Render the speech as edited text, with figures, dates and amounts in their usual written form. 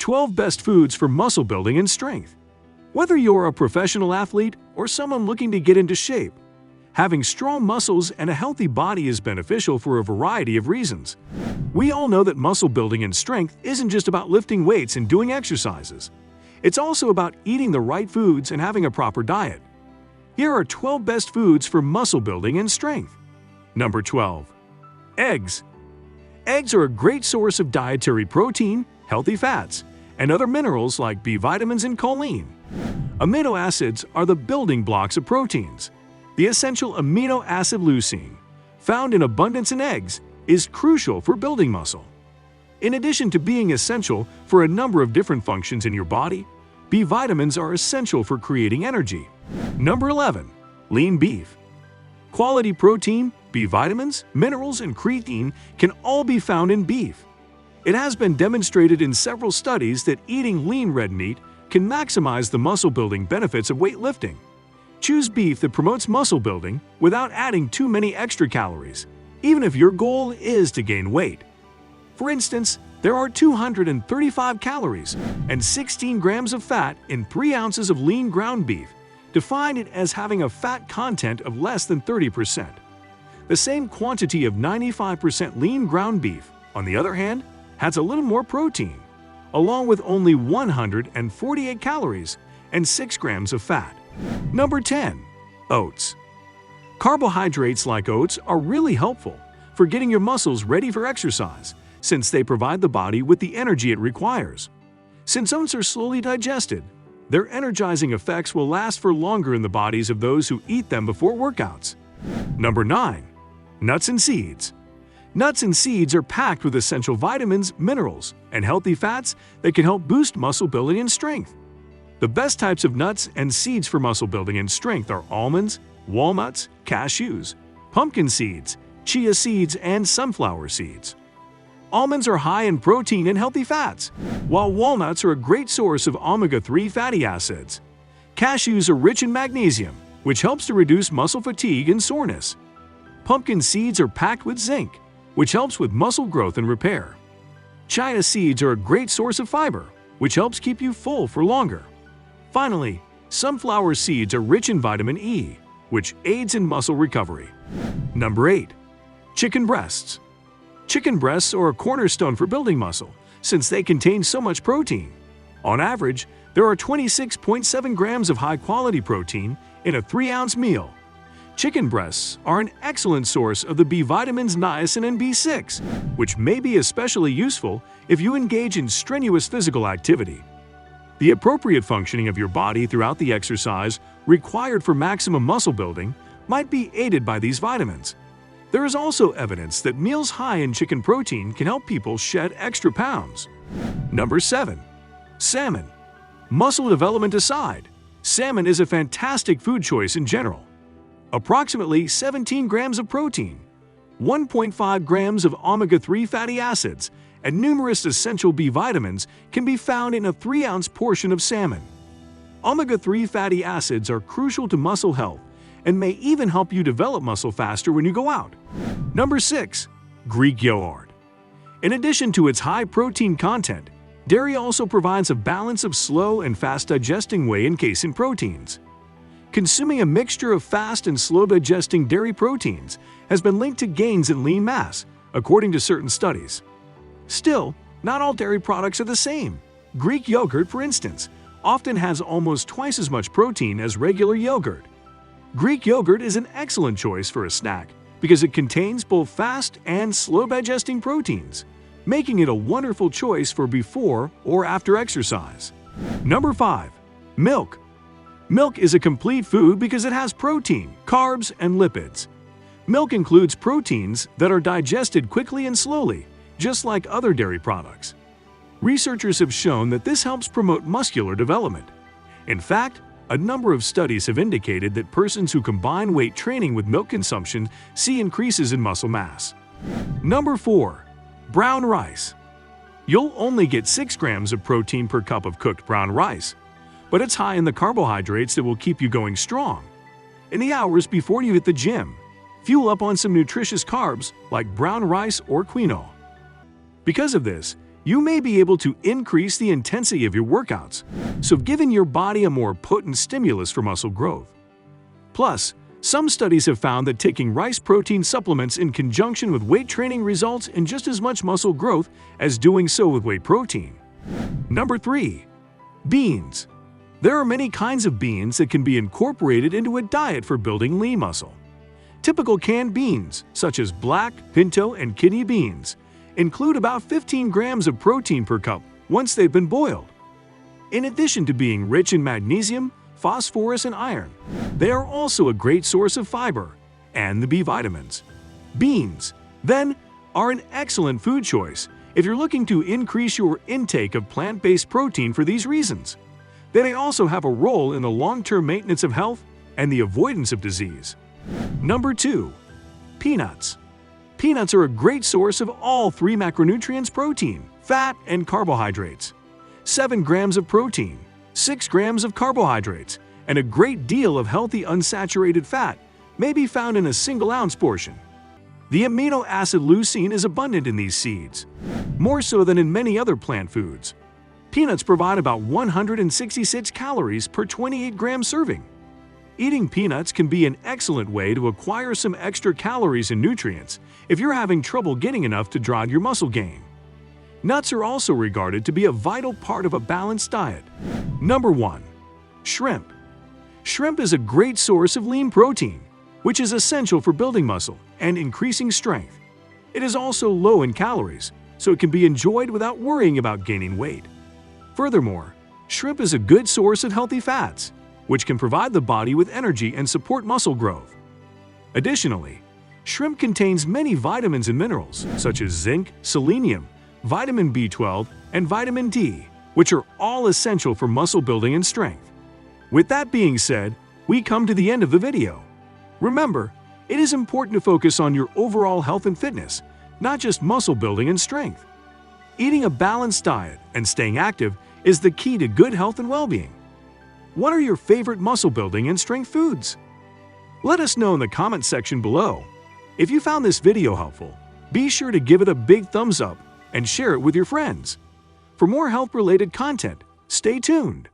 12 best foods for muscle building and strength. Whether you're a professional athlete or someone looking to get into shape, having strong muscles and a healthy body is beneficial for a variety of reasons. We all know that muscle building and strength isn't just about lifting weights and doing exercises. It's also about eating the right foods and having a proper diet. Here are 12 best foods for muscle building and strength. Number 12. Eggs. Eggs are a great source of dietary protein, healthy fats, and other minerals like B vitamins and choline. Amino acids are the building blocks of proteins. The essential amino acid leucine, found in abundance in eggs, is crucial for building muscle. In addition to being essential for a number of different functions in your body, B vitamins are essential for creating energy. Number 11. Lean beef. Quality protein, B vitamins, minerals, and creatine can all be found in beef. It has been demonstrated in several studies that eating lean red meat can maximize the muscle-building benefits of weightlifting. Choose beef that promotes muscle building without adding too many extra calories, even if your goal is to gain weight. For instance, there are 235 calories and 16 grams of fat in 3 ounces of lean ground beef. Define it as having a fat content of less than 30%. The same quantity of 95% lean ground beef, on the other hand, has a little more protein, along with only 148 calories and 6 grams of fat. Number 10. Oats. Carbohydrates like oats are really helpful for getting your muscles ready for exercise, since they provide the body with the energy it requires. Since oats are slowly digested, their energizing effects will last for longer in the bodies of those who eat them before workouts. Number 9. Nuts and seeds. Nuts and seeds are packed with essential vitamins, minerals, and healthy fats that can help boost muscle building and strength. The best types of nuts and seeds for muscle building and strength are almonds, walnuts, cashews, pumpkin seeds, chia seeds, and sunflower seeds. Almonds are high in protein and healthy fats, while walnuts are a great source of omega-3 fatty acids. Cashews are rich in magnesium, which helps to reduce muscle fatigue and soreness. Pumpkin seeds are packed with zinc, which helps with muscle growth and repair. Chia seeds are a great source of fiber, which helps keep you full for longer. Finally, sunflower seeds are rich in vitamin E, which aids in muscle recovery. Number 8. Chicken breasts. Chicken breasts are a cornerstone for building muscle, since they contain so much protein. On average, there are 26.7 grams of high-quality protein in a 3-ounce meal. Chicken breasts are an excellent source of the B vitamins niacin and B6, which may be especially useful if you engage in strenuous physical activity. The appropriate functioning of your body throughout the exercise required for maximum muscle building might be aided by these vitamins. There is also evidence that meals high in chicken protein can help people shed extra pounds. Number 7. Salmon. Muscle development aside, salmon is a fantastic food choice in general. Approximately 17 grams of protein, 1.5 grams of omega-3 fatty acids, and numerous essential B vitamins can be found in a 3-ounce portion of salmon. Omega-3 fatty acids are crucial to muscle health and may even help you develop muscle faster when you go out. Number 6. Greek yogurt. In addition to its high protein content, dairy also provides a balance of slow and fast-digesting whey and casein proteins. Consuming a mixture of fast and slow-digesting dairy proteins has been linked to gains in lean mass, according to certain studies. Still, not all dairy products are the same. Greek yogurt, for instance, often has almost twice as much protein as regular yogurt. Greek yogurt is an excellent choice for a snack because it contains both fast and slow-digesting proteins, making it a wonderful choice for before or after exercise. Number 5. Milk. Milk is a complete food because it has protein, carbs, and lipids. Milk includes proteins that are digested quickly and slowly, just like other dairy products. Researchers have shown that this helps promote muscular development. In fact, a number of studies have indicated that persons who combine weight training with milk consumption see increases in muscle mass. Number 4. Brown rice. You'll only get 6 grams of protein per cup of cooked brown rice, but it's high in the carbohydrates that will keep you going strong. In the hours before you hit the gym, fuel up on some nutritious carbs like brown rice or quinoa. Because of this, You may be able to increase the intensity of your workouts, so giving your body a more potent stimulus for muscle growth. Plus, some studies have found that taking rice protein supplements in conjunction with weight training results in just as much muscle growth as doing so with whey protein. Number 3. Beans. There are many kinds of beans that can be incorporated into a diet for building lean muscle. Typical canned beans, such as black, pinto, and kidney beans, include about 15 grams of protein per cup once they've been boiled. In addition to being rich in magnesium, phosphorus, and iron, they are also a great source of fiber and the B vitamins. Beans, then, are an excellent food choice if you're looking to increase your intake of plant-based protein for these reasons. They may also have a role in the long-term maintenance of health and the avoidance of disease. Number 2. Peanuts. Peanuts are a great source of all 3 macronutrients: protein, fat, and carbohydrates. 7 grams of protein, 6 grams of carbohydrates, and a great deal of healthy unsaturated fat may be found in a single-ounce portion. The amino acid leucine is abundant in these seeds, more so than in many other plant foods. Peanuts provide about 166 calories per 28-gram serving. Eating peanuts can be an excellent way to acquire some extra calories and nutrients if you're having trouble getting enough to drive your muscle gain. Nuts are also regarded to be a vital part of a balanced diet. Number 1. Shrimp. Shrimp is a great source of lean protein, which is essential for building muscle and increasing strength. It is also low in calories, so it can be enjoyed without worrying about gaining weight. Furthermore, shrimp is a good source of healthy fats, which can provide the body with energy and support muscle growth. Additionally, shrimp contains many vitamins and minerals, such as zinc, selenium, vitamin B12, and vitamin D, which are all essential for muscle building and strength. With that being said, we come to the end of the video. Remember, it is important to focus on your overall health and fitness, not just muscle building and strength. Eating a balanced diet and staying active is the key to good health and well-being. What are your favorite muscle building and strength foods? Let us know in the comment section below. If you found this video helpful, be sure to give it a big thumbs up and share it with your friends. For more health-related content, stay tuned.